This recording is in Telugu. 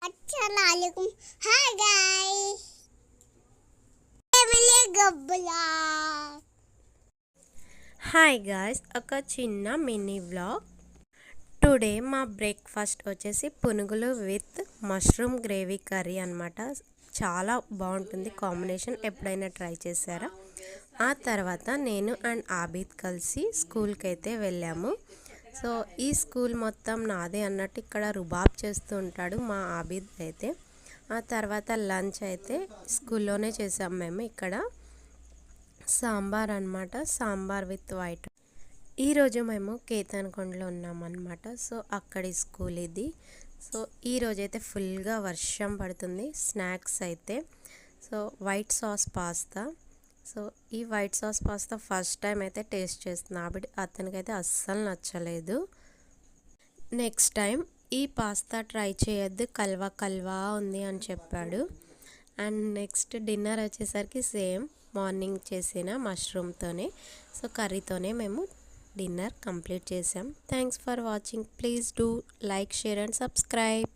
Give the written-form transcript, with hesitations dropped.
Assalamualaikum. Hi guys. Family Gabbala. Hi guys, ఒక చిన్న మినీ వ్లాగ్. టుడే మా బ్రేక్ఫాస్ట్ వచ్చేసి పునుగులు విత్ మష్రూమ్ గ్రేవీ కర్రీ అనమాట. చాలా బాగుంటుంది కాంబినేషన్. ఎప్పుడైనా ట్రై చేశారా? ఆ తర్వాత నేను అండ్ ఆబిద్ కలిసి స్కూల్కి అయితే వెళ్ళాము. సో ఈ స్కూల్ మొత్తం నాదే అన్నట్టు ఇక్కడ రుబాబ్ చేస్తూ ఉంటాడు మా ఆబిద్ అయితే. ఆ తర్వాత లంచ్ అయితే స్కూల్లోనే చేసాం మేము. ఇక్కడ సాంబార్ అనమాట, సాంబార్ విత్ వైట్. ఈరోజు మేము కేతన్కొండలో ఉన్నామన్నమాట. సో అక్కడి స్కూల్ ఇది. సో ఈరోజైతే ఫుల్గా వర్షం పడుతుంది. స్నాక్స్ అయితే so white sauce pasta. So ఈ white sauce pasta first time అయితే టేస్ట్ చేస్తున్నా. అతనికైతే అస్సలు నచ్చలేదు. నెక్స్ట్ టైం ఈ పాస్తా ట్రై చేయొద్దు, కల్వా కల్వా ఉంది అని చెప్పాడు. అండ్ నెక్స్ట్ డిన్నర్ వచ్చేసరికి సేమ్ మార్నింగ్ చేసిన మష్రూమ్తోనే, సో కర్రీతోనే మేము డిన్నర్ కంప్లీట్ చేసాం. Thanks for watching. Please do like, share and subscribe.